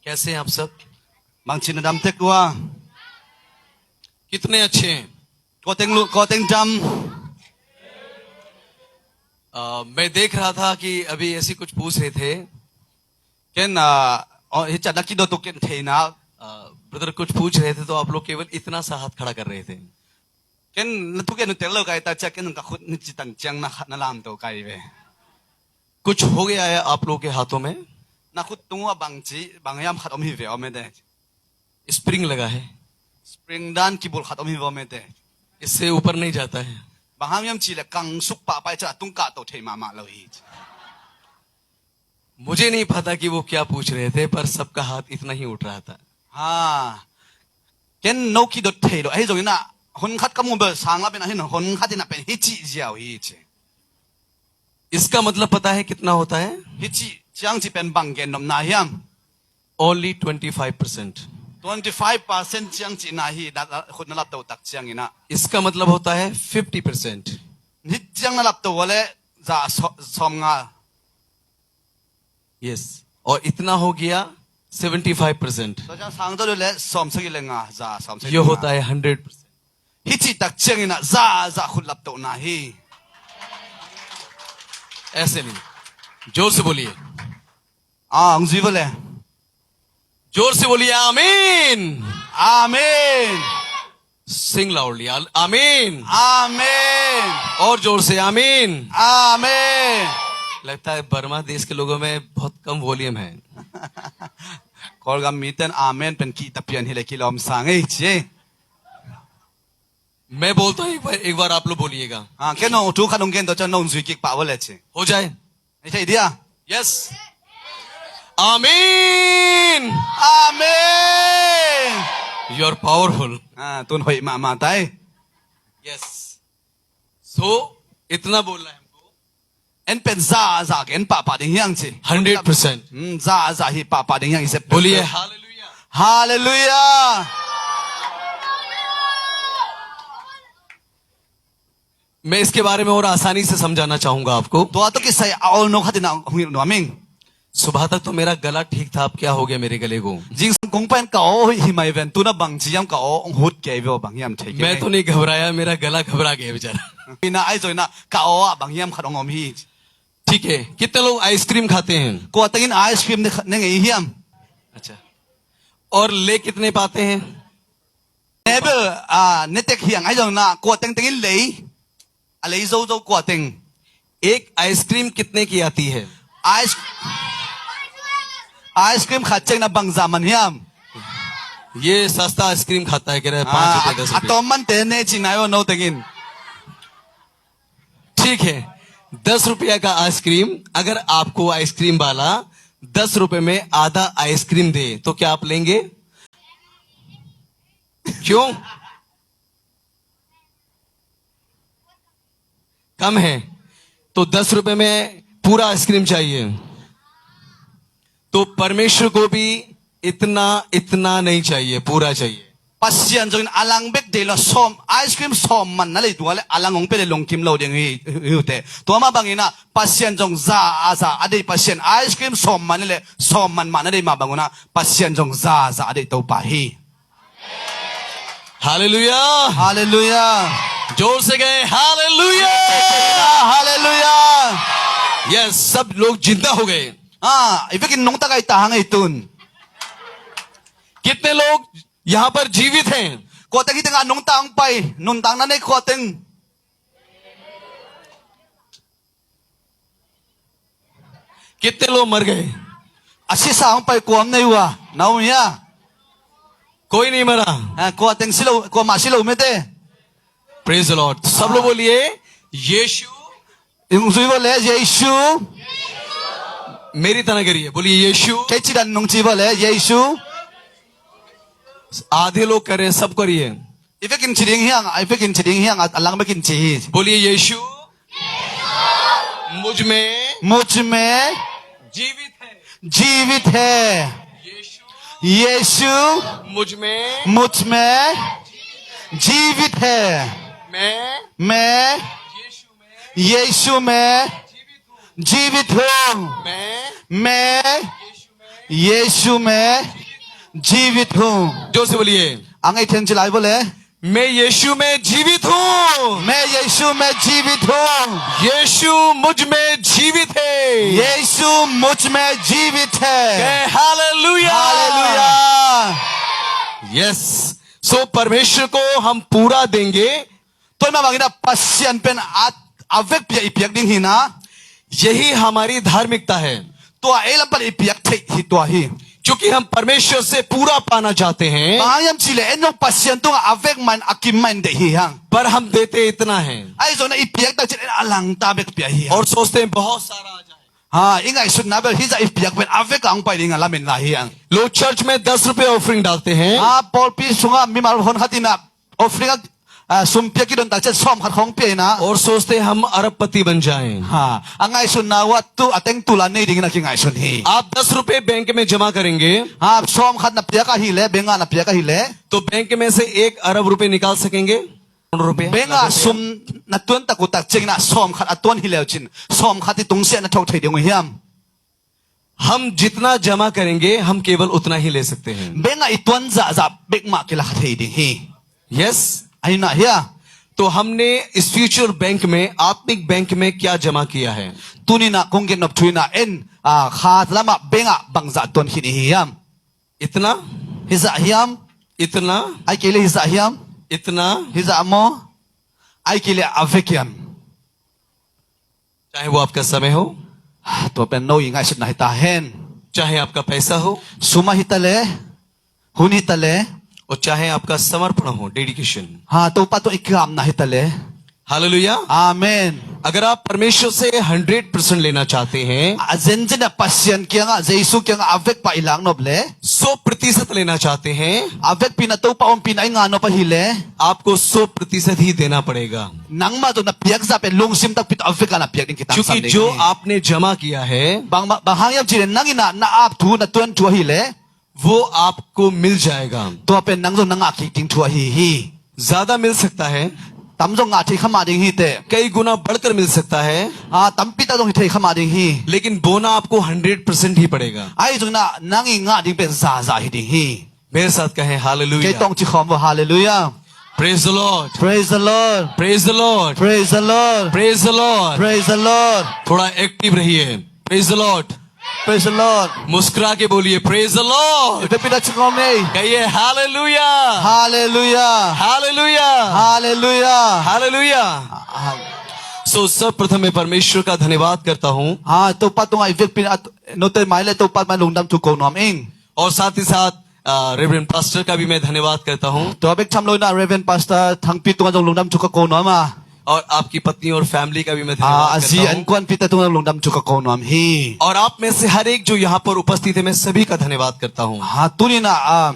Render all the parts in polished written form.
कैसे हैं आप सब? Bangchin Adam Tekwa, कितने अच्छे हैं? Koteng Jam, मैं देख रहा था कि अभी ऐसी कुछ पूछ रहे थे। Ken Hichadaki do Token Tena, brother कुछ पूछ रहे थे तो आप लोग केवल इतना सा हाथ खड़ा कर रहे थे। Ken Natuken Telo Gaita Chakin Kahut Nichitang Chang Nalam to Kaive. कुछ हो गया है आप लोग के हाथों में? Nakut Tunga Bangchi, Bangyam Hatomi Vomede, spring लगा है, Spring Dan Kibul Hatomi Vomede, इससे ऊपर नहीं जाता है। Bahamiam Chile Kang Sukpa Pacha Tunka to Tema Malohit. मुझे नहीं पता कि वो क्या पूछ रहे थे, पर सबका हाथ इतना ही उठ रहा था। Ha Ken Noki do Tado, Hazona, Honkat Kamuba, Sangapin, Honkatina Pen Hichi Jiao Hichi. इसका मतलब पता है कितना होता है? Hichi Jiangchi Pen Bangen Nom Nahiam. Only 25%। 25% Jiangchi Nahi that Honalapto Tak Jiangina. इसका मतलब होता है 50%। Jiangalapto Wale Za Somga. Yes, और इतना हो गया 75%। So just Sangdo let Som Silenga Za Som. ये होता है 100%। Hichi Tak Jiangina Za Hulapto Nahi. ऐसे नहीं, जोर से बोलिए, Angzivale. जोर से बोलिए आमीन। Amen. सिंग लाउडली आमीन, Amen. और जोर से आमीन। Amen. लगता है बर्मा देश के लोगों में बहुत कम वॉल्यूम है। Kolga miten Amen pen kita pian hile kilom sangai che. मैं बोलता हूँ एक बार आप लोग बोलिएगा, Keno tu kanong gen do chan non suikik pa wale che. हो जाए। Ita idea. Yes, amen. Amen. You are powerful. Tun hoi ma tai. Yes, so इतना बोलना है हमको। En pen za gen pa ding yang che. 100%। Za hi pa ding yang ise. बोलिए hallelujah. Hallelujah. मैं इसके बारे में और आसानी से समझाना चाहूंगा आपको। To ato ki sai all no khatina hui no aming. सुबह तक तो मेरा गला ठीक था, अब क्या हो गया मेरे गले को? Jing kung pen ka o hi mai ven tu na bang jiam ka o hut ke vo bang yam the. मैं तो नहीं घबराया, मेरा गला घबरा गया बेचारा। Ina ai zoi na ka o bang yam kharong om hi. ठीक है, कितने लोग आइसक्रीम खाते हैं? Ko tangin ice cream ne ngai hiam. अच्छा, और ले कितने पाते हैं? Never netek hiang ai zong na ko tangin lei. A lei zo zo ko tang. एक आइसक्रीम कितने की आती है? Ice cream khacheng na bang zaman hiam. ये सस्ता आइसक्रीम खाता है, कह रहे हैं 5 रुपए 10 रुपए। Atoman te ne chinayo no tangin. ठीक है, 10 रुपया का आइसक्रीम, अगर आपको आइसक्रीम वाला 10 रुपए में आधा आइसक्रीम दे तो क्या आप लेंगे? क्यों? कम है तो 10 रुपए में पूरा आइसक्रीम चाहिए। तो परमेश्वर को भी इतना नहीं चाहिए, पूरा चाहिए। Pasien jong alang bek de lo som ice cream som man na le duale alang ong pele long kim lo ding hi te. To ma bangina pasien jong za ade pasien ice cream som man le som man na de ma banguna pasien jong za ade to pa hi. Hallelujah, Hallelujah. जोर से गए hallelujah. Hallelujah. Yes, सब लोग जिंदा हो गए। Ibekin nong tagay tahang itun. कितने लोग यहाँ पर जीवित हैं? Ko tagi tanga nong tang pai, nong tang na ne ko teng. कितने लोग मर गए? Asi sa ang pai ko am na iwa. Nau ya. कोई नहीं मरा। Ko teng silo ko ma silo umete. Praise the Lord. सब लोग बोलिए यीशु। Yung suibo le Yesu. मेरी तरह करिए, बोलिए यीशु। Kay chidan nong chibo le Yesu. आधे लोग करें, सब करिए। Ibekin chiding hiang at alang bekin chi. बोलिए यीशु मुझ में मुझ में जीवित है। यीशु मुझ में जीवित है। मैं यीशु में जीवित हूँ। मैं यीशु में जीवित हूँ जोर से बोलिए, अंगे टेंग चलाई बोले मैं यीशु में जीवित हूँ, मैं यीशु में जीवित हूँ यीशु मुझ में जीवित है। यीशु मुझ में जीवित है हालेलुया, हालेलुया यस। सो परमेश्वर को हम पूरा देंगे, तो मैं मांगना पश्चिम पेन अवेक पिया इपियक दिन ही ना यही हमारी धार्मिकता है, तो एलम पर इपियक थे ही तो ही क्योंकि हम परमेश्वर से पूरा पाना चाहते हैं, मायम चिले एनो पश्चिम तो अवेक मन अकिम मन दे ही हाँ पर हम देते इतना है आई जो ना इपियक तक चिले अलंग ताबेक पिया ही और सोचते हैं बहुत सारा आ जाए। हाँ इंगा इस ना बेल हिजा इपियक पेन अवेक आंग पाई रिंगा लामिन ला ही हाँ लोग चर्च में 10 रुपए ऑफरिंग डालते हैं, हाँ पॉल पी सुंगा मिमार होन खाती ना ऑफरिंग सुम्पिया की दोनता चल सोम खत खोंग पे ना और सोचते हैं हम अरबपति बन जाएं। हाँ अंगाई सुन ना वो तू अटेंग तुला नहीं रिंगा कि अंगाई सुन ही आप 10 रुपए बैंक में जमा करेंगे हाँ सोम खत ना पिया का ही ले बेंगा ना पिया का ही ले तो बैंक में से 1 अरब रुपए निकाल सकेंगे, रुपए बेंगा सुम ना तुन तक उतक चिंग ना सोम खत अतुन ही ले चिन सोम खत तुंग से ना ठोक थे दियों हियाम हम जितना जमा करेंगे हम केवल उतना ही ले सकते हैं। बेंगा इतुन जा जा बेग मा के ला थे दी ही यस, आई ना हिया तो हमने इस फ्यूचर बैंक में, आत्मिक बैंक में क्या जमा किया है? तुनी ना कुंगे नप तुई ना एन खात लमा बेंगा बंगजा तुन ही हियाम इतना, हिजा हियाम इतना, आई के लिए हिजा हियाम इतना, हिजा अमो आई के लिए अवेकियम चाहे वो आपका समय हो, तो पेन नो इंगाई सुन ना हिता हेन चाहे आपका पैसा हो, सुमा हितले हुनी तले और चाहे आपका समर्पण हो, डेडिकेशन। हाँ तो पा तो इक्राम ना हितले हालेलुया। आमेन अगर आप परमेश्वर से 100% लेना चाहते हैं, जेंजेना पश्चिम किया जेसु किया अवेक पा इलांग नोबले 100% लेना चाहते हैं, अवेक पिना तो पा पिना इंगा नो पहिले आपको 100% ही देना पड़ेगा, नंगमा तो ना पियक सा पे लुंगसिम तक पित अवेक का ना पियक दिन किताब क्योंकि जो आपने जमा किया है बहायब जिरे नंगिना ना आप तू ना तुन चुआ हिले वो आपको मिल जाएगा। तो पे नंगजो नंगा की टिंग चुआ ही ज्यादा मिल सकता है, तमजो ngathi खमा दिंग ही ते कई गुना बढ़कर मिल सकता है, तमपिता दो ही खमा दिंग ही लेकिन बोना आपको 100% ही पड़ेगा। आई जो ना नंगी nga दिंग पे जा जा ही दिंग ही मेरे साथ कहें के हालेलुया, तोंग ची खम वो hallelujah praise the Lord, praise the lord praise the Lord, praise the lord praise the Lord. praise the lord थोड़ा एक्टिव रहिए, praise the Lord, praise the lord मुस्कुरा के बोलिए praise the Lord, Ito pinachingom ni. कहिए hallelujah, Hallelujah. Hallelujah, Hallelujah. Hallelujah. सो सर्वप्रथम मैं परमेश्वर का धन्यवाद करता हूँ Ha, to patong ay vik pin at no te maile to pat malungdam to ko nom ing. और साथ ही साथ रेवरेंड पास्टर का भी मैं धन्यवाद करता हूँ To abek chamlo na Reverend Pastor thang pitung ang lungdam to ko nom ah. और आपकी पत्नी और फैमिली का भी मैं Ah, धन्यवाद azi करता an हूँ kwan pita tung lungdam to ko nom hi. और आप में से हर एक जो यहाँ पर उपस्थित है मैं सभी का धन्यवाद करता हूँ। Ha, tuni na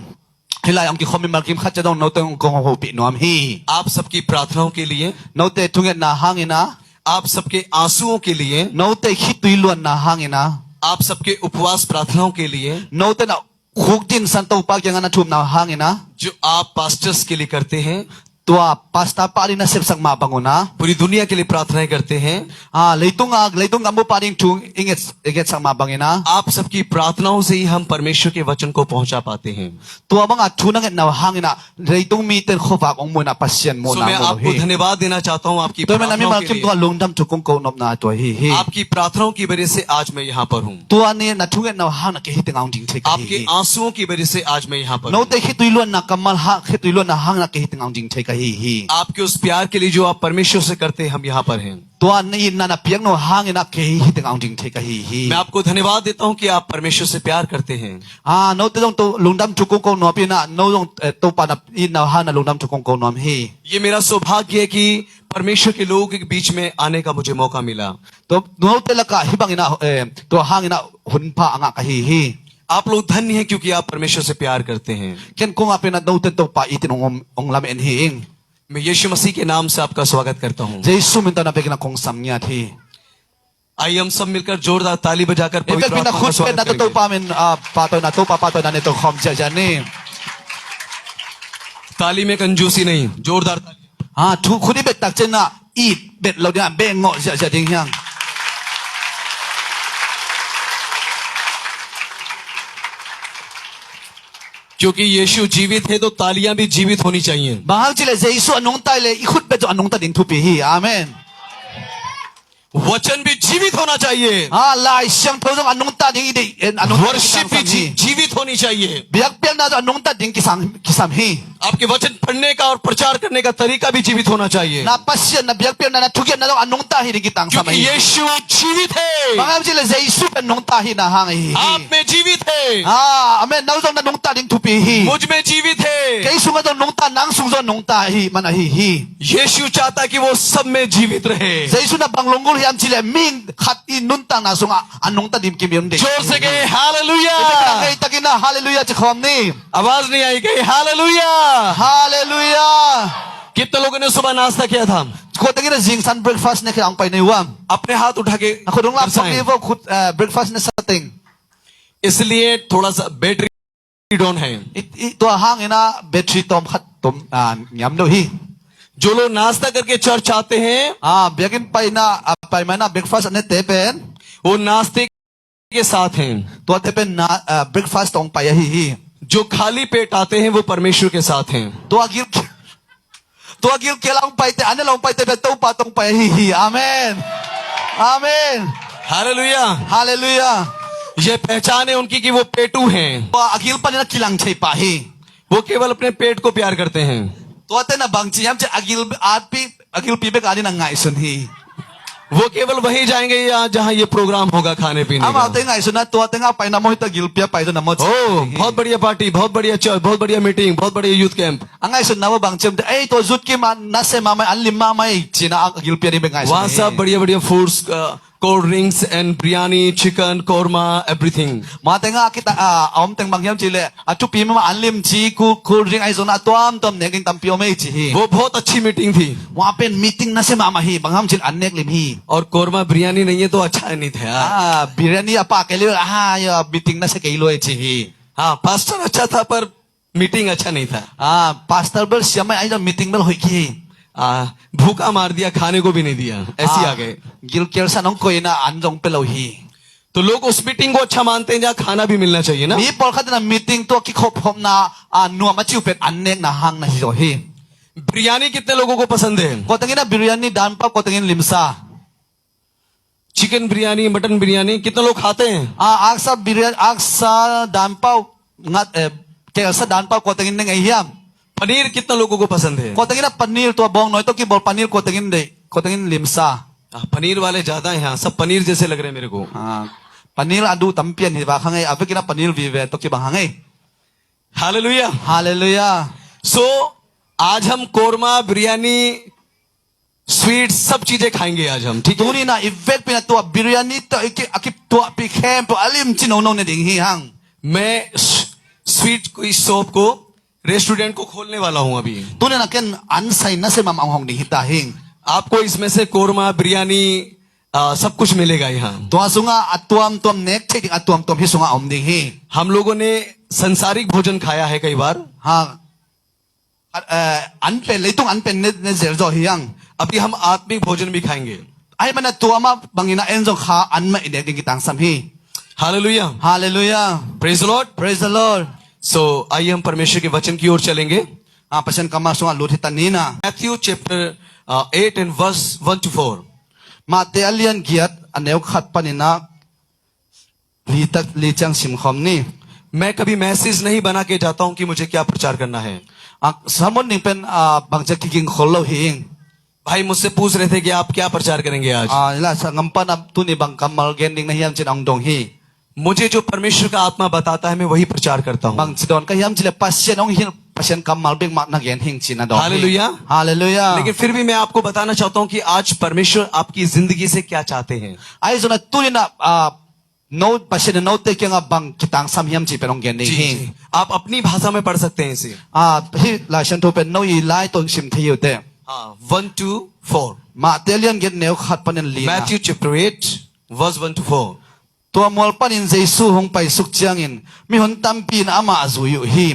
hilay ang ki khomi malkim khatcha dong no te ko ho pi nom hi. आप सबकी प्रार्थनाओं के लिए, No te tunget na hangina. आप सबके आंसुओं के लिए, No te hituiluan na hangina. आप सबके उपवास प्रार्थनाओं के लिए, No te na hukdin santo pag yang na chum na hangina. जो आप पास्टर्स के लिए करते हैं, Tua pasta pa rin na sip sang mabanguna. पूरी दुनिया के लिए प्रार्थनाएं करते हैं, Leitung kamu pa rin chung inget sang mabangina. आप सबकी प्रार्थनाओं से ही हम परमेश्वर के वचन को पहुंचा पाते हैं। Tua mga tunang na hangina. Leitung miten khofak ong muna pasyan mo सो na मैं mo आपको hi. धन्यवाद देना चाहता हूँ आपकी Tua man namin प्रार्थनाओं के malkim tua लिए। lungdam tukong kaunom na tua hi. आपकी प्रार्थनाओं की वजह से आज मैं यहाँ पर हूँ, Tua ni na tunget na hang na kihiting ang ding take आपके hi. आंसुओं की वजह से आज मैं यहाँ पर No हूँ। te hituiluan na kamal ha hituiluan na hang na kihiting ang ding take hi. आपके उस प्यार के लिए जो आप परमेश्वर से करते हैं हम यहाँ पर हैं। Tua ni na piang no hangina kihiting ang ding take hi. मैं आपको धन्यवाद देता हूँ कि आप परमेश्वर से प्यार करते हैं। No te dong to lungdam tukong kaunom pina no dong to pa na in na hang na lungdam tukong kaunom hi. ये मेरा सौभाग्य है कि परमेश्वर के लोगों के बीच में आने का मुझे मौका मिला। To no te laka hibangina to hangina hunpa anga kahihi. आप लोग धन्य हैं क्योंकि आप परमेश्वर से प्यार करते हैं। Ken kung apin na no te to pa itin ong lamen hiing. मैं यीशु मसीह के नाम से आपका स्वागत करता हूँ। Jesu minta na pekina kong samnya thi. आइए हम सब मिलकर जोरदार ताली बजाकर Epek पवित्र pina आत्मा का khutbet स्वागत na to करेंगे। pa min patoy na to pa patoy na nito khom jani. ताली में कंजूसी नहीं, जोरदार ताली। Tu khudi bet tak chen na eat bet lo dia beng ngo ja ding hyang. क्योंकि यीशु जीवित है तो तालियां भी जीवित होनी चाहिए Bahang chile Jesu anong tay le ikut beto anong ta ding tupi hi. Amen. वचन भी जीवित होना चाहिए Ah lai siyang tozong anong ta ding ide anong worship भी जीवित होनी चाहिए Biak piang na anong ta ding kisam hi. आपके वचन पढ़ने का और प्रचार करने का तरीका भी जीवित होना चाहिए Na pasyan na biak piang na tugyan na anong ta hi ding kitang क्योंकि samay. यीशु जीवित है Bahang chile Jesu anong ta hi na hang hi. आप में जीवित है Ah amen nauzong na anong ta ding tupi hi. मुझ में जीवित है Kay sunga dong anong ta nang sungzo anong ta hi man hi hi. यीशु चाहता है कि वो सब में जीवित रहे Jesu na banglongol hiam chile ming khat in nuntang na sunga anong ta dim kim yun de. जोर से गए hallelujah Kay takina hallelujah chikhom ni. आवाज नहीं आई गई हालेलुया Hallelujah. कितने लोगों ने सुबह नाश्ता किया था Ko tangina jing san breakfast ne kang pai nei wam. अपने हाथ उठा के Ako dong lap दर्शाएं। ni vo khut breakfast ne setting. इसलिए थोड़ा सा बैटरी डाउन है To hang ina battery tom khat tom nyam do hi. जो लोग नाश्ता करके चर्च आते हैं Biakin pai na pai mana breakfast ne tepen. वो नाश्ते के साथ हैं To tepen na breakfast tong pai hi hi. जो खाली पेट आते हैं वो परमेश्वर के साथ हैं To agil kelang pai te ana long pai te to pa tong pai hi hi. Amen. Amen. Hallelujah Hallelujah. ये पहचान है उनकी कि वो पेटू हैं To agil pa na kilang chai pa hi. वो केवल अपने पेट को प्यार करते हैं To te na bang chi yam che agil pi be ka ni na ngai sun hi. वो केवल वहीं जाएंगे या जहां ये प्रोग्राम होगा खाने पीने Am का ate ngai sun na to te nga pai na mo hita gil pia pai do na mo. ओ बहुत बढ़िया पार्टी बहुत बढ़िया चर्च बहुत बढ़िया मीटिंग बहुत बढ़िया youth camp Angai sun na mo bang chem te to zut ki ma na se ma mai an lim ma mai china agil pia ni be ngai sun. वहां सब बढ़िया बढ़िया foods cold drinks and biryani chicken korma everything Ma te nga kita om teng bang yam chile atu pi ma an lim chi ku ring ai sun atom tom ne king tam pio me chi hi. वो बहुत अच्छी meeting थी Wa pen meeting na se ma ma hi bang ham chil an nek lim hi. और कोरमा बिरयानी नहीं है तो अच्छा नहीं था Biryani apa ke le ya meeting na se ke lo chi hi. हाँ पास्टर अच्छा था पर मीटिंग अच्छा नहीं था Pastor bel siamai ai da meeting bel hoi ki. भूखा मार दिया खाने को भी नहीं दिया ऐसे आ गए Gil kel sa nong ko ina an jong pe lo hi. तो लोग उस मीटिंग को अच्छा मानते हैं जहाँ खाना भी मिलना चाहिए ना Mi pol khat na meeting to ki khop hom na nuam ma chiu pet an nek na hang na hi zo hi. Biryani कितने लोगों को पसंद है Ko tengin na biryani dan pa ko tengin limsa. Chicken biryani mutton biryani कितने लोग खाते हैं Aksa biryani aksa dan pa ngat kel sa dan pa ko tengin neng ai hiam. Paneer कितने लोगों को पसंद है Ko tengin na paneer to bong noi to ki bol paneer ko tengin limsa. Paneer वाले ज्यादा हैं यहाँ सब पनीर जैसे लग रहे हैं मेरे को Paneer adu tampian hi ba khangai ape kina paneer vive to ki bang hangai. Hallelujah Hallelujah. सो आज हम कोरमा बिरयानी स्वीट सब चीजें खाएंगे आज हम ठीक है Tuni na event pina to biryani to akip to pi kem to alim chino no ne ding hi hang. मैं स्वीट कोई शॉप को रेस्टोरेंट को खोलने वाला हूं अभी Tuni na ken an sai na se mam ang hong ding hita hing. आपको इसमें से कोरमा बिरयानी सब कुछ मिलेगा यहाँ To asunga atuam tom nek che ding atuam tom hi sunga om ding hi. हम लोगों ने संसारिक भोजन खाया है कई बार Ha. An pen leitung an pen ne zer zo hi hang. अभी हम आत्मिक भोजन भी खाएंगे Ai mana tuama bangina enzo kha an ma ide ding kitang sam hi. Hallelujah Hallelujah. Praise Lord Praise the Lord. सो आइए हम परमेश्वर के वचन की ओर चलेंगे Pasen kama sunga lut hita ni na. Matthew chapter 8 and verse 1 to 4 Ma te alian giat aneu khat panina li chang sim khom ni. मैं कभी message नहीं बना के जाता हूं कि मुझे क्या प्रचार करना है Samon ning pen bangja kiking kholo hing. भाई मुझसे पूछ रहे थे कि आप क्या प्रचार करेंगे आज La sa ngampa na tu ni bang kamal gending na hiam chin ong dong hi. मुझे जो परमेश्वर का आत्मा बताता है मैं वही प्रचार करता हूँ Bang sidon ka hiam chile pasien ong hin pasien kamal bing mak na gen hing chin na dong. Hallelujah. Hallelujah. लेकिन फिर भी मैं आपको बताना चाहता हूँ कि आज परमेश्वर आपकी जिंदगी से क्या चाहते हैं Ai zona tu ni na no pasien no te kyang bang kitang sam hiam chi penong gen जी, hing. जी। आप अपनी भाषा में पढ़ सकते हैं इसे Hi la shan to pen no i lai to sim thiu te. 1 to 4 Ma te alian get neu khat panen li. Matthew chapter 8 verse 1 to 4 Tua mol panin Jesu hong pai suk chiangin mi hon tampin ama azuyu hi.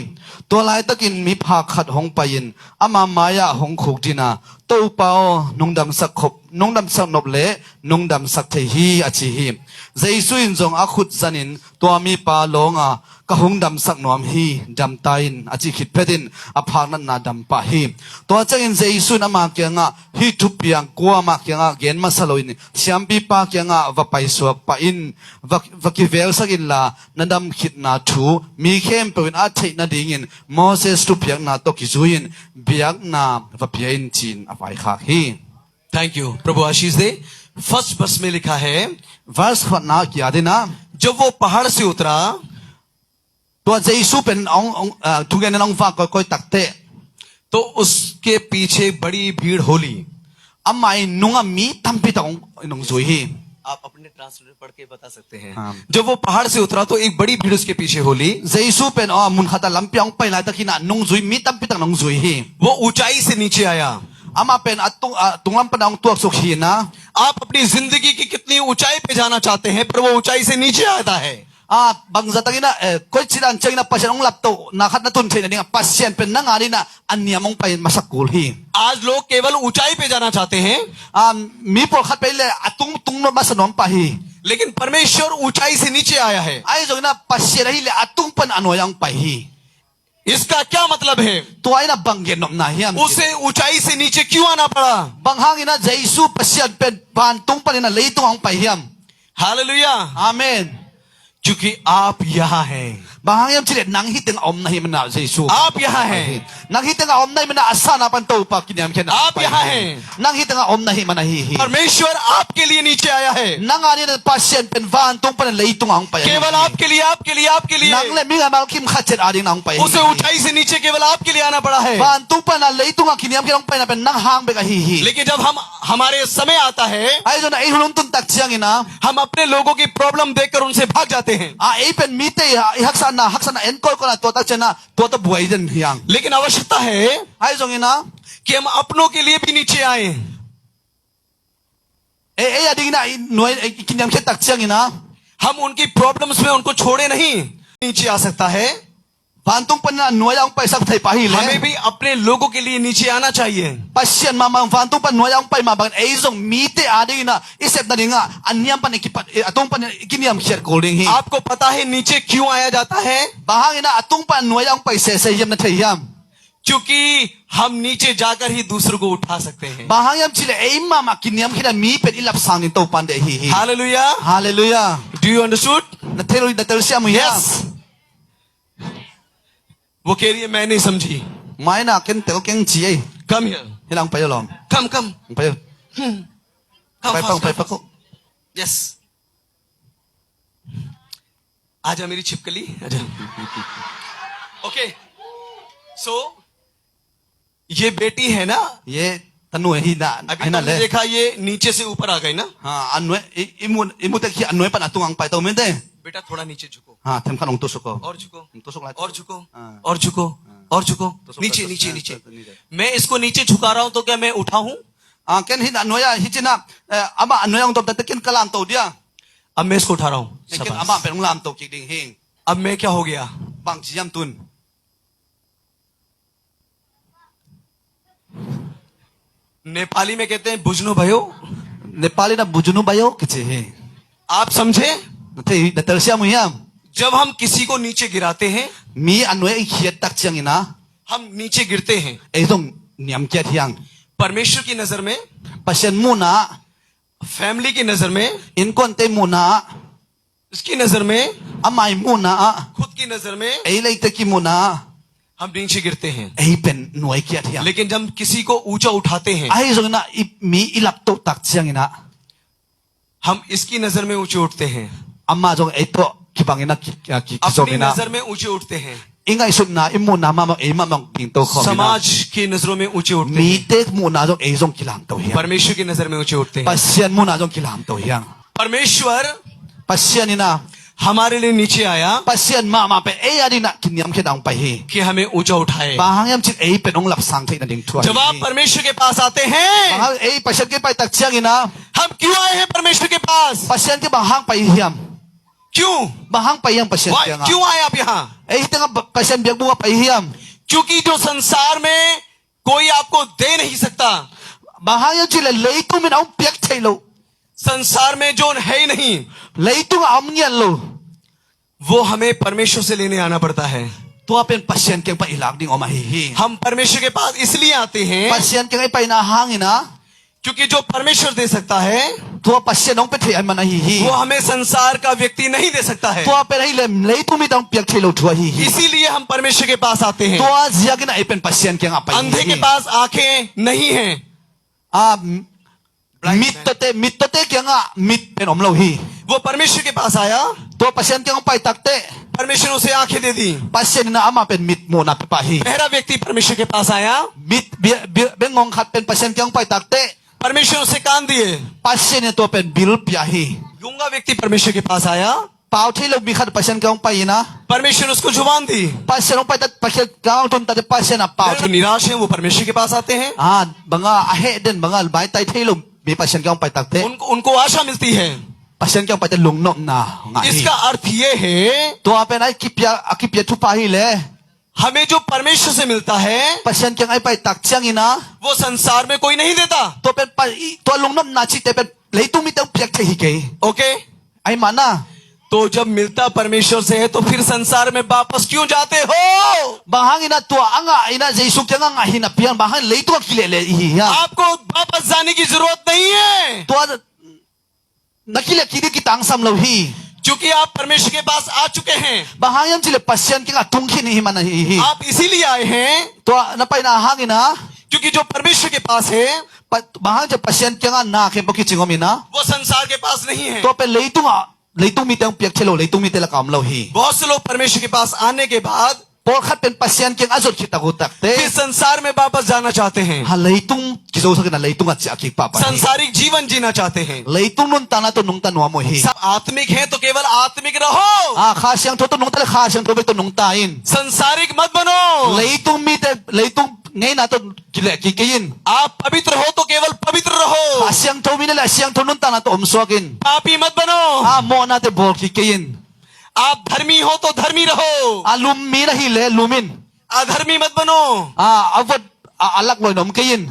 Tua lai takin mi pha khat hong pain ama maya hong khuk dina to pao nungdam sak khop nungdam sak nop le nungdam sak the hi achi hi. Jesu in jong akhut zanin tua mi pa longa hung dam sak nom hi dam tain achi khit pedin aphang nan na dam pa hi to changin jaisu na ma kyanga hi thupiang kwa ma kyanga gen masaloin siampi pa kyanga va paisuak pa in vakivel sakin la nadam khit na thu mi khem pewin a thei na dingin Moses thupiang na to kizuin biak na va piain chin avai kha hi thank you प्रभु आशीष दे first verse में लिखा है verse khat na kya dina जब वो पहाड़ से उतरा to jaisu pen ong thugen nong fa koi takte तो उसके पीछे बड़ी भीड़ Holi amai nunga mi tampi tong nong zui hi आप अपने ट्रांसलेटर पढ़ के बता सकते हैं हाँ। जब वो पहाड़ से उतरा तो एक बड़ी भीड़ उसके पीछे Holi jaisu pen mun khata lampiang pai lai takina nong zui mi tampi tang nong zui hi वो ऊंचाई से नीचे आया ama pen tunglam panang tuak sok hi na आप अपनी जिंदगी की कितनी ऊंचाई पे जाना चाहते हैं पर वो ऊंचाई से नीचे आता है bangza tangina koi chidan changina pasien ong lapto na khat na tun theina ninga pasien pen nanga ni na anyamong pai masakul hi आज लोग केवल ऊंचाई पे जाना चाहते हैं mi por khat pele atung tungno masanom pa hi लेकिन परमेश्वर ऊंचाई से नीचे आया है ai jongna pasien hi le atung pan anoyang pai hi इसका क्या मतलब है to ai na banggen nom na hiam उसे ऊंचाई से नीचे क्यों आना पड़ा banghangina jaisu pasien pen pan tung pan na leitung ang pai hiam hallelujah amen क्योंकि आप यहाँ हैं banghayam chile nang hiteng om na hi mana jaisu आप यहाँ हैं nang hiteng om na mana asana pan to pa kinyam ken आप यहाँ हैं nang hiteng om na hi mana hi परमेश्वर आपके लिए नीचे आया है nang ani na pasien pen van tung pan leitung ang pai केवल आपके लिए आपके लिए आपके nang लिए le mi mal kim khatchet ading ang pai उसे ऊंचाई से नीचे केवल आपके लिए आना पड़ा है van tung pan leitung ang kinyam ken pai na pen nang hang be ka hi लेकिन जब हम हमारे समय आता है ai jo na ai hulun tun tak chiang ina हम अपने लोगों की प्रॉब्लम देखकर उनसे भाग जाते हैं ai pen mi te haksana en ko na to tak chena to to buai den hiang लेकिन आवश्यकता है ai jong ina कि हम अपनों के लिए भी नीचे आए ading na noi kinyam ke tak chiang ina हम उनकी प्रॉब्लम्स में उनको छोड़े नहीं नीचे आ सकता है van tung pan na noi ang pai sak thai pa hi हमें le भी अपने लोगों के लिए नीचे आना चाहिए pasien mamang van tung pan noi ang pai ma bang ai jong mi te ading na isep na dinga anyam pan ikipat atong pan kinyam khiat kolding hi आपको पता है नीचे क्यों आया जाता है bahang ina atung pan noi ang pai se yam na thai yam क्योंकि हम नीचे जाकर ही दूसरों को उठा सकते हैं bahang yam chile ai mama kinyam khina mi pen ilap sang ni to pan de hi hallelujah hallelujah do you understood na tel siam hi yes वो कह रही है मैं नहीं समझी mai na ken tel keng chi ai come here hilang pai lom come come pai come pai pang pai pako yes आजा मेरी छिपकली आजा ओके सो ये बेटी है ना ye tanu hi na अभी ai na तुमने le देखा ये नीचे से ऊपर आ गई ना ha anwe imu te khi anwe pan atung ang pai to men de बेटा थोड़ा नीचे झुको ha them khan ong to soko और झुको to sok la और झुको हाँ। और झुको और झुको नीचे नीचे नीचे मैं इसको नीचे झुका रहा हूं तो क्या मैं उठाऊं ken hi anwe ya hi china ama anwe ang to ta ken kalam to dia अब मैं इसको उठा रहा हूं ken शाबाश। ama pen lam to ki ding hing अब मैं क्या हो गया bang chi yam tun Nepali में कहते हैं बुझनो भयो nepali na bujunu bayo kiche he आप समझे te na tel siam hiam जब हम किसी को नीचे गिराते हैं mi anwe khiat tak chiang ina हम नीचे गिरते हैं ei dong niam kiat hiang परमेश्वर की नजर में pasien mu na फैमिली की नजर में in kon te mu na उसकी नजर में amai mu na खुद की नजर में ei lei te ki mu na हम नीचे गिरते हैं ei pen noi kiat hiang लेकिन जब किसी को ऊंचा उठाते हैं ai jong na mi ilap to tak chiang ina हम इसकी नजर में ऊंचे उठते हैं amma jong ei to ki bang ina ki jong अपनी ina नजर में ऊंचे उठते हैं ingai sut na imu na ma ei ma mang ping to khom ina समाज की नजरों में ऊंचे उठते mi हैं te mu na jong ei jong kilam to hiang परमेश्वर की नजर में ऊंचे उठते हैं pasien mu na jong kilam to hiang परमेश्वर pasien ina हमारे लिए नीचे आया pasien ma pe ei adi na kinyam ke dang pai hi कि हमें ऊंचा उठाए bahang yam chit ei pen ong lap sang thai na ding thua जब आप परमेश्वर के पास आते हैं bahang ei pasien ke pai tak chiang ina हम क्यों आए हैं परमेश्वर के पास pasien ke bahang pai hiam क्यों bahang pai yang pasien Why? yang क्यों आए आप यहाँ ei tengah pasien biak buka pai hiam क्योंकि जो संसार में कोई आपको दे नहीं सकता bahang yam chile leitung min ong piak thai lo संसार में जो है ही नहीं leitung am nyan lo वो हमें परमेश्वर से लेने आना पड़ता है ตัวเป็นปัสเซียนเก่งไปอีหลักดิ่งออกมาฮี हम परमेश्वर के पास इसलिए आते हैं ปัสเซียนเก่งไปนาห้างอีนะ क्योंकि जो परमेश्वर दे सकता है ตัวปัสเซียนน้องไปเทียนมันฮี वो हमें संसार का व्यक्ति नहीं दे सकता है ตัวเป็นให้เลยเลยตุ้มีต้องเปียกเทโลทัวฮี इसीलिए हम परमेश्वर के पास आते हैं ตัวเสียกินไอเป็นปัสเซียนเก่งอ่ะไป अंधे के पास आंखें नहीं हैं มิดตัวเตเก่งอ่ะมิดเป็นอมโลฮี वो परमेश्वर के पास आया ตัวปัสเซียนเก่งไปตักเต परमेश्वर ने उसे आंखें दे दी ปัสเซียนน่ะอามาเป็นมิดโมนาไปปะฮี पहला व्यक्ति परमेश्वर के पास आया มิดเบียงงขัดเป็นปัสเซียนเก่งไปตักเต परमेश्वर ने उसे कान दिए ปัสเซียนเนี่ยตัวเป็นบิลเปียฮี गूंगा व्यक्ति परमेश्वर के पास आया เปล่าที่เรามีขัดปัสเซียนเก่งไปนะ परमेश्वर ने उसको जुबान दी ปัสเซียนลงไปแต่ปัสเซียนเก่งจนแต่ปัสเซียนอ่ะเปล่า जो निराश हैं वो परमेश्वर के पास आते हैं บางอาเหตุเด่นบางใบไตเทลมมีปัสเซียนเก่งไปตักเต उनको आशा मिलती है ปัสเซียนเก่งไปแต่ลุงนกนาไง इसका अर्थ ये है ตัวเป็นไอ้กิเปียทุปาฮีเลย हमें जो परमेश्वर से मिलता है ปัสเซียนเก่งไอ้ไปตักเชียงอีนะ वो संसार में कोई नहीं देता ตัวเป็นตัวลุงนกนาชิแต่เป็นเลยตุ้มีต้องเปียกเทฮีเก ओके ไอ้มันนะ तो जब मिलता परमेश्वर से है तो फिर संसार में वापस क्यों जाते हो บางอีนะตัวอ่างอีนะเจสุกจังอ่ะหินะเพียงบางเลยตัวกิเลสเลยฮีฮะ आपको वापस जाने की जरूरत नहीं है ตัวนักกิเลสคิดกิตังซัมโลฮี क्योंकि आप परमेश्वर के पास आ चुके हैं บางยังจิเลปัสเซียนเก่งตุงขินี่มันฮี आप इसीलिए आए हैं ตัวนับไปนาห้างอีนะ क्योंकि जो परमेश्वर के पास है บางจะปัสเซียนเก่งนาเข้มปกิจิงอมินะ वो संसार के पास नहीं है ตัวเป็นเลยตุ้งมีเตียงเปียกเชโลเลยตุ้งมีเตละกามโลฮี बहुत से लोग परमेश्वर के पास आने के बाद พอคัดเป็นปัสเซียนเก่งอาจุดคิดตะกุตักเต फिर संसार में वापस जाना चाहते हैं ฮะเลยตุ้งกิโซสักนะเลยตุ้งอัจฉริยะป้า संसारिक जीवन जीना चाहते हैं เลยตุ้งนุนตานาตัวนุงตาหนัวโมฮี सब आत्मिक हैं तो केवल आत्मिक रहो ข้าเสียงตัวนุงตาข้าเสียงตัวไปตัวนุงตาอิน संसारिक मत बनो เลยตุ้งมีแต่เลยตุ้งไงนะตัวกิเลสกิเกิน आप पवित्र हो तो केवल पवित्र रहो ข้าเสียงตัวมีนั่นแหละเสียงตัวนุนตานาตัวอมสวกิน पापी मत बनो โมนาแต่บอกกิเกิน आप धर्मी हो तो धर्मी रहो ลุมมีนะฮิเลลุมิน अधर्मी मत बनो อาวัดอัลลักลอยนมกิน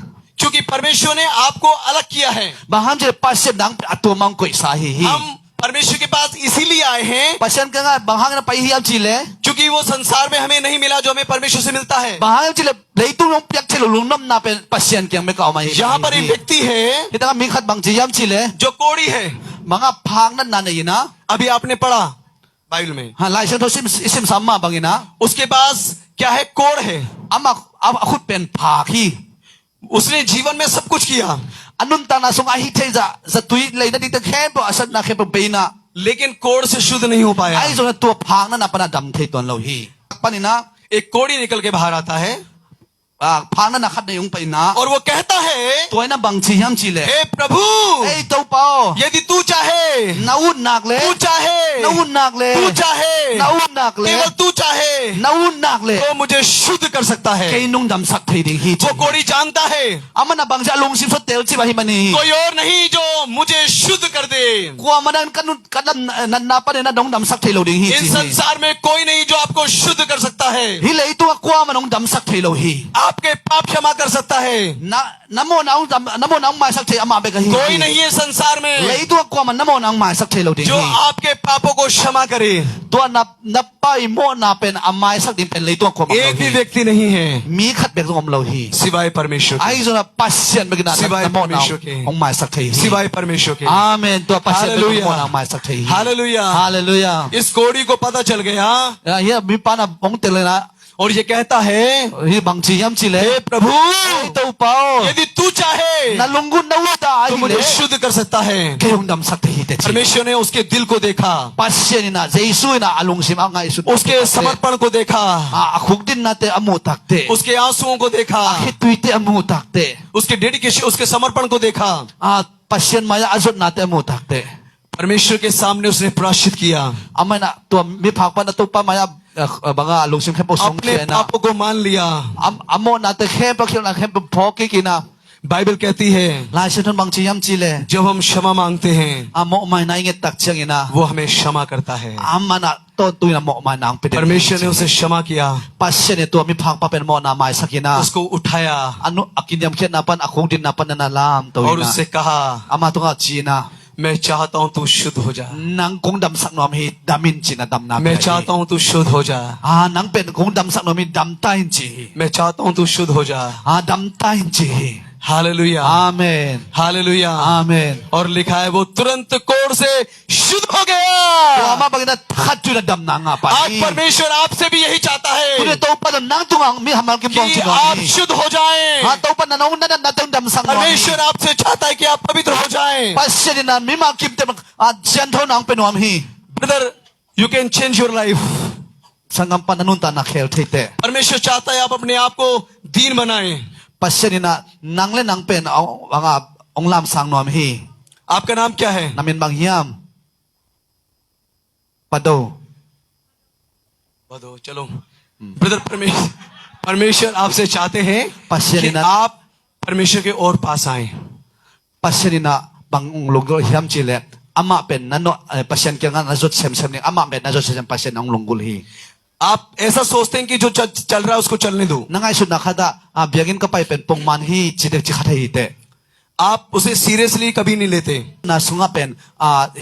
क्योंकि परमेश्वर ने आपको अलग किया है บางครั้งจะปัสเซียนดังตัวมังกุยสาฮี हम परमेश्वर के पास इसीलिए आए हैं ปัสเซียนกันบางครั้งนะไปฮิยามจิเล क्योंकि वो संसार में हमें नहीं मिला जो हमें परमेश्वर से मिलता है บางครั้งจิเลเลยตุ้งลงเปียกเชลลุงน้ำนาเป็นปัสเซียนเก่งไม่ก็เอามา यहाँ पर एक व्यक्ति है ที่ตั้งมีขัดบางจิยามจิเล जो कोड़ी है บางอ่ะพังนั่นนานเลยนะ अभी आपने पढ़ा बाइबल में ลายเส้นทอซิมซัมมาบางนะ उसके पास क्या है कोड़ है อาคุดเป็นผาขี้ उसने जीवन में सब कुछ किया อันนุนตานาสงอาฮิเทจะตุยเลยนั่นดิตะแค่ปะสัตนาแค่ปะเปนะ लेकिन कोड़ से शुद्ध नहीं हो पाया ไอ้ส่วนตัวพังนั่นน่ะปะนะดำเทตัวเราฮีปะนี่นะ एक कोड़ी निकल के बाहर आता है พังนั่นน่ะขัดในยงไปนะ और वो कहता है ตัวนั้นบางจิยามจิเล हे प्रभु ไอ้เต้าเปา यदि तू चाहे นาวุ่นหนักเลย तू चाहे นาวุ่นหนักเลย तू चाहे นาวุ่นหนักเลย केवल तू चाहे นาวุ่นหนักเลย तो मुझे शुद्ध कर सकता है แกนุ่งดำสักทีดิ่งฮี वो कोड़ी जानता है อามันน่ะบางจะลงสิบสเตลจิบะฮิมันนี่ कोई और नहीं जो मुझे शुद्ध कर दे กลัวมันนั่นกันนันนาปะเนี่ยนะนุ่งดำสักทีเราดิ่งฮี इस संसार में कोई नहीं जो आपको शुद्ध कर सकता है ฮิเลยตัวกลัวมันนุ่งดำสักทีเราฮี आपके पाप क्षमा कर सकता है น้ำมันน้ำมาสักทีอามาเบกะฮี कोई नहीं है संसार เลย में ตัวกลัวมันน้ำมันมาสักทีเราดิ่ง जो ฮี आपके पापों को क्षमा करे ตัวนับไปโมนาเป็นอามาสักดิ่งเป็นเลยตัวกลัวมัน एक भी व्यक्ति नहीं है มีขัดเบกงอมเราฮี सिवाय परमेश्वर ไอ้ के ส่วนปัสเซียนเบกนาน้ำมันองมาสักที सिवाय परमेश्वर के อาเมนตัวปัสเซียนเบก हालेलुया งอมาสักที हालेलुया ฮาเลลูยา इस कोड़ी को पता चल गया เฮียมีปานะบงเตเลยนะ और ये कहता है เฮียบางจียามจิเล हे प्रभु เต้าเปา यदि तू चाहे นาลุงกุนนาวุตา तो ฮิเล मुझे शुद्ध कर सकता है เกยงดำสักทีเตจิ परमेश्वर ने उसके दिल को देखा ปัสเซียนนะเจสุนะอลุงซิมอ่างไงสุด उसके समर्पण को देखा คุกดินนาเตอโมตักเต उसके आंसुओं को देखा คิดตุยเตอโมตักเต उसके डेडिकेशन उसके समर्पण को देखा ปัสเซียนมายาอจุดนาเตอโมตักเต परमेश्वर के सामने उसने प्रायश्चित किया อามันนะตัวมีผักปานะตุปามายาบางลุงซิมแค่ปสงเช अपने นะ पापों को मानลิยา อโมนาเตแค่ปะเขียวนะแค่พอกิกินะ बाइबल कहती है ลายเส้นบางจียามจิเล जब हम क्षमा मांगते हैं โมไม่นายเงตักเชียงนะ वो हमें क्षमा करता है มันนะต้นตุยนะโมไม่นางเป็น परमेश्वर ने उसे क्षमा किया ปัสเซียนตัวมีผักปาเป็นโมนาไม่สักนะ उसको उठाया อนุอากินยามเขียนนาปันอาคงดินนาปันนาลามตัว और นะ उससे कहा อามาตัวจีนะ मैं चाहता हूं तू शुद्ध हो जा nang kung dam sak nom hi damin chi na dam na मैं चाहता हूं तू शुद्ध हो जा nang pen kung dam sak nom hi dam tain chi मैं चाहता हूं तू शुद्ध हो जा dam tain chi hallelujah amen hallelujah amen और लिखा है वो तुरंत कोढ़ से शुद्ध हो wa गया ma bang na khat chu na dam na nga pa आज परमेश्वर आपसे भी यही चाहता kung है to pa nang tungang mi hamal kim bong कि chi आप nom शुद्ध हो जाएं to pa na nong na tang dam sak nom परमेश्वर आपसे चाहता है कि आप पवित्र हो जाएं passion na mi ma kim te jan tho nang pe nom hi brother you can change your life sangam pa nanun ta na khel theite परमेश्वर चाहता है आप अपने आप को दीन बनाएं passion na nang le nang pen anga onglam sang nom hi आपका नाम क्या है namin bang hiam pado बदो चलो ब्रदर परमेश्वर आपसे चाहते हैं Passion कि na- आप परमेश्वर के और पास आए passion na bang lungol hiam chile ama pen nano passion ke nga najot sem sem ni ama pen najot sem passion ang lungol hi आप ऐसा सोचते हैं कि जो चल रहा है उसको चलने दो nangai su na khada biagin ka pai pen pong man hi chidek chi khathai te आप उसे सीरियसली कभी नहीं लेते na sunga pen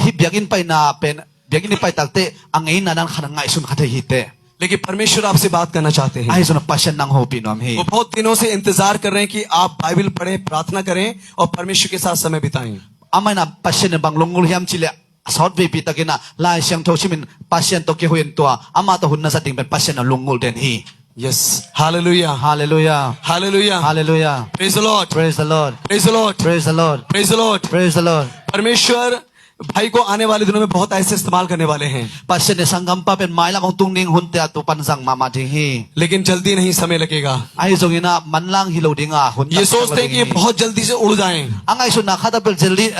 hi biagin pai na pen biagin pai takte angei na nan khanangai sun khathai hi te लेकिन परमेश्वर आपसे बात करना चाहते हैं ai su na passion nang ho pinom hi वो बहुत दिनों से इंतजार कर रहे हैं कि आप बाइबल पढ़ें प्रार्थना करें और परमेश्वर के साथ समय बिताएं amai na passion bang lungol hiam chile sort ve pi takina lai siang tho chimin passion to ke huin to ama to hun na sa ting pen passion na lungol den hi yes hallelujah hallelujah hallelujah hallelujah praise the Lord praise the lord praise the Lord praise the lord praise the Lord praise the lord परमेश्वर भाई को आने वाले दिनों में बहुत ऐसे इस्तेमाल करने वाले हैं passion ne sangam pa pen mai la kong tung ning hun te atu pan sang mama ding hi लेकिन जल्दी नहीं समय लगेगा ai zongina manlang hilo dinga hun ये सोचते हैं कि ये बहुत जल्दी से उड़ जाएं angai su na khada pel jelli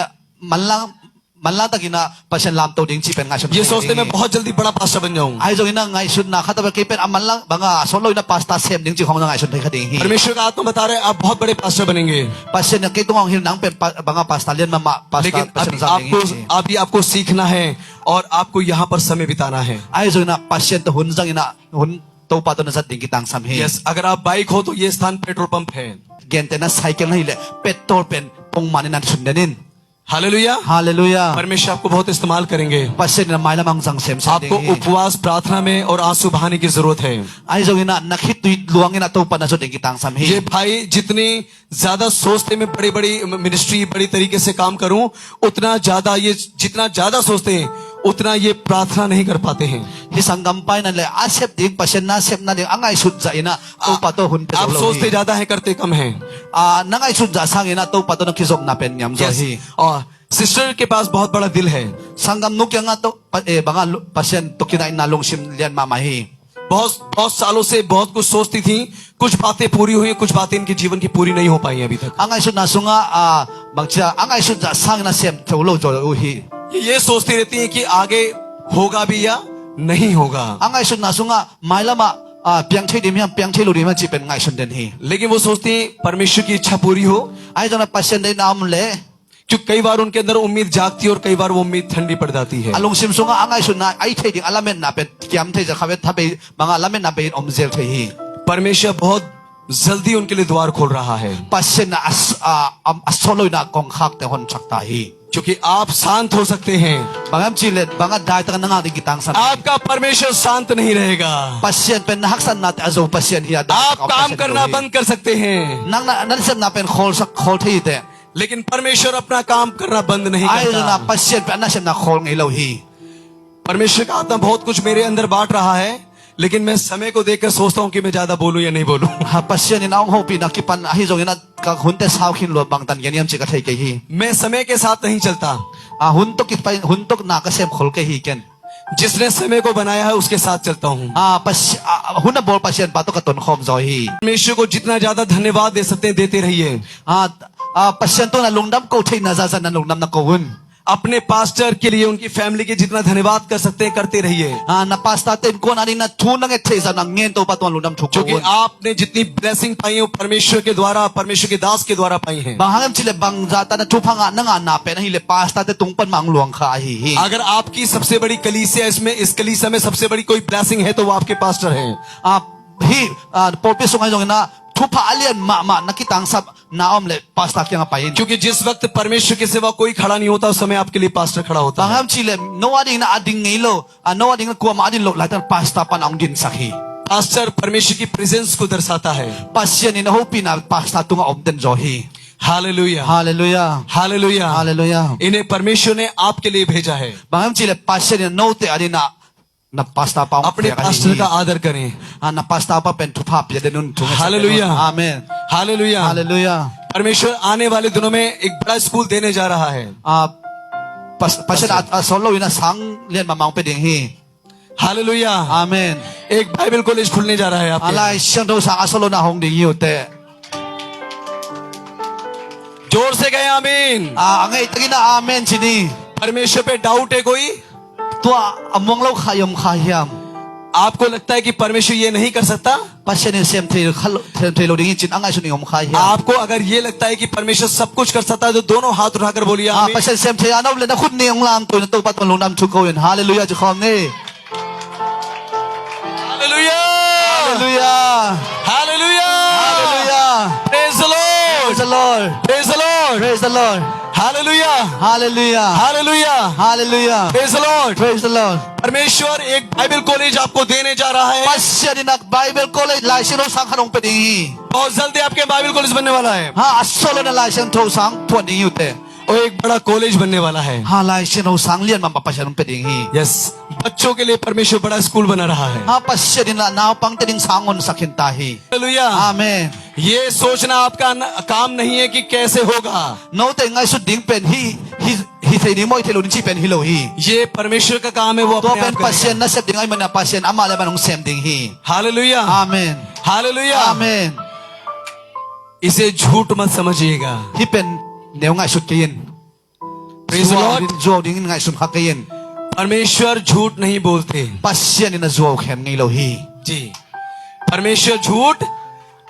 manlang takina passion lam to ding chi pen ngai su ये सोचते हैं मैं बहुत जल्दी बड़ा पास्टर बन जाऊं ai zongina ngai su na khada pel ke pen manlang banga solo ina pasta sem ding chi khong ngai su thai khading hi परमेश्वर का आत्मा बता रहे हैं आप बहुत बड़े पास्टर बनेंगे passion ke tung hil nang pen banga pasta len mama pasta लेकिन passion अभी sa ding आपको hi अभी आपको सीखना है और आपको यहाँ पर समय बिताना है ai zongina passion to hun zangina hun to pa to na sa ding kitang sam hi yes अगर आप बाइक हो तो ये स्थान पेट्रोल पंप है gente na cycle na hile petrol pen pong manin na sundanin hallelujah hallelujah परमेश्वर आपको बहुत इस्तेमाल करेंगे passion na mai lamang sang sem sa आपको ding उपवास प्रार्थना में और आंसू बहाने की जरूरत है ai zongina nakhit tu luangina to pa na so ding kitang sam hi ये भाई जितनी ज्यादा सोचते मैं बड़ी बड़ी मिनिस्ट्री बड़ी तरीके से काम करूं उतना ज्यादा ये जितना ज्यादा सोचते हैं उतना ये प्रार्थना नहीं कर पाते हैं hi sanggam pai na le asep ding passion na sep na ding angai sut za ina to pa to hun pe आप सोचते ज्यादा है करते कम है nangai sut za sang ina to pa to na kisok na pen nyam zo hi और sister के पास बहुत बड़ा दिल है sanggam nuk yang to banga passion to kina ina longsim lian mama hi बहुत बहुत सालों से बहुत कुछ सोचती थी कुछ बातें पूरी हुई कुछ बातें इनके जीवन की पूरी नहीं हो पाई अभी तक angai sut na sunga bangcha angai sut za sang na sem to lo jo hi ये सोचती रहती है कि आगे होगा भी या नहीं होगा angai sut na sunga mai lama piang thei dim hiam piang thei lo dim chi pen ngai sun den hi लेकिन वो सोचती है परमेश्वर की इच्छा पूरी हो ai jona passion dei nam le क्योंकि कई बार उनके अंदर उम्मीद जागती है और कई बार वो उम्मीद ठंडी पड़ जाती है along sim sunga angai sut na ai thei ding alamen na pen kiam thei ja khawe thabe banga alamen na be om zel thei hi परमेश्वर बहुत जल्दी उनके लिए द्वार खोल रहा है passion na asolo na kong khak te hon chakta hi क्योंकि आप शांत हो सकते हैं bangam chile banga dai ta na ding kitang sam आपका परमेश्वर शांत नहीं रहेगा passion pen hak san na azo passion hi da आप काम करना बंद कर सकते हैं nang na nan sem na pen khol sak khol thei te लेकिन परमेश्वर अपना काम करना बंद नहीं ai na करता passion pen na sem na khol ngai lo hi परमेश्वर का आत्मा बहुत कुछ मेरे अंदर बांट रहा है लेकिन मैं समय को देखकर सोचता हूँ कि मैं ज्यादा बोलूं या नहीं बोलूं ha passion ina ho pi na kipan hi zong ina ka hunte saw khin lo bang tan yaniam chi ka thei ke hi मैं समय के साथ नहीं चलता hun to ki pai hun to na ka sem khol ke hi ken जिसने समय को बनाया है उसके साथ चलता हूँ hun na bol passion pa to ka ton khom zo hi परमेश्वर को जितना ज्यादा धन्यवाद दे सकते हैं देते रहिए passion to na lungdam ko thei na za za na lungdam na ko hun अपने पास्टर के लिए उनकी फैमिली के जितना धन्यवाद कर सकते हैं करते रहिए na pasta ten ko na ni na thu na nge thei za na ngen to pa to lungdam thu ko क्योंकि आपने जितनी ब्लेसिंग पाई है वो परमेश्वर के द्वारा परमेश्वर के दास के द्वारा पाई है bahangam chile bang za ta na thu phanga na nga na pe na hi le pasta te tung pan mang luang kha hi अगर आपकी सबसे बड़ी कलीसिया इसमें इस कलीसिया में सबसे बड़ी कोई ब्लेसिंग है तो वो आपके पास्टर हैं hi porpe sungai jong na thu pha alian ma na ki tang sap na om le pasta kyang pain क्योंकि जिस वक्त परमेश्वर के सिवा कोई खड़ा नहीं होता उस समय आपके लिए पास्टर खड़ा होता है bangam chile no ading na ading ngilo no ading ko ma ading lo la tan pasta pan ang din sakhi pastor परमेश्वर की प्रेजेंस को दर्शाता है pasien ni na hopi na pasta tunga om den johi hallelujah hallelujah hallelujah hallelujah इन्हें परमेश्वर ने आपके लिए भेजा है bangam chile pasien ni no te adina na pasta pa अपने पास्टर का आदर करें na pasta pa pen thupap ya denun tunga Hallelujah. amen hallelujah hallelujah परमेश्वर आने वाले दिनों में एक बड़ा स्कूल देने जा रहा है pasien solo ina sang lian mamang pe ding hi hallelujah amen एक बाइबल कॉलेज खुलने जा रहा है आपके alai siang do sang asolo na hong ding yu te जोर से गए आमीन angai tagina amen chini परमेश्वर पे डाउट है कोई tua among lo khayom khahyam आपको लगता है कि परमेश्वर ये नहीं कर सकता pasien ni sem thil khalo thil lo ding chin angai suni om khahyam आपको अगर ये लगता है कि परमेश्वर सब कुछ कर सकता है तो दोनों हाथ उठाकर बोलिए आमीन pasien sem thil anau le na khut ni ong lam to to pat lo nam thu ko yen hallelujah ji khom ni hallelujah hallelujah hallelujah hallelujah praise the praise the Lord lord praise the Lord praise the lord hallelujah hallelujah hallelujah hallelujah praise the Lord praise the lord परमेश्वर एक Bible college आपको देने जा रहा है pasien ni nak bible college lai sino sang khanong pe ding बहुत जल्दी आपके बाइबल कॉलेज बनने वाला है ha asolo na lai sino sang thuan ding yu te और एक बड़ा कॉलेज बनने वाला है ha lai sino sang lian ma pasien pe ding hi yes बच्चों के लिए परमेश्वर बड़ा स्कूल बना रहा है ha pasien ni na naw pang te ding sangon sakhin ta hi hallelujah amen ये सोचना आपका काम नहीं है कि कैसे होगा no te ngai su ding pen hi thei ni moi thelo ni chi pen hi lo hi ये परमेश्वर का काम है वो to अपने pen आप करेगा pasien na sep ding ai mana pasien ama le manong sem ding hi hallelujah amen hallelujah amen इसे झूठ मत समझिएगा hi pen neu ngai su kin Praise the Lord. jo ding ngai sun khak kin परमेश्वर झूठ नहीं बोलते pasien ni na jo khem ngai lo hi जी परमेश्वर झूठ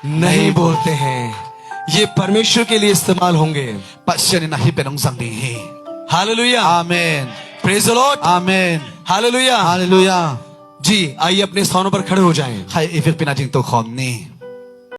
नहीं बोलते हैं ये परमेश्वर के लिए इस्तेमाल होंगे pasien ni na hi penong sang ding hi hallelujah amen praise the Lord amen hallelujah hallelujah जी आइए अपने स्थानों पर खड़े हो जाएं khai ifek pinating to khom ni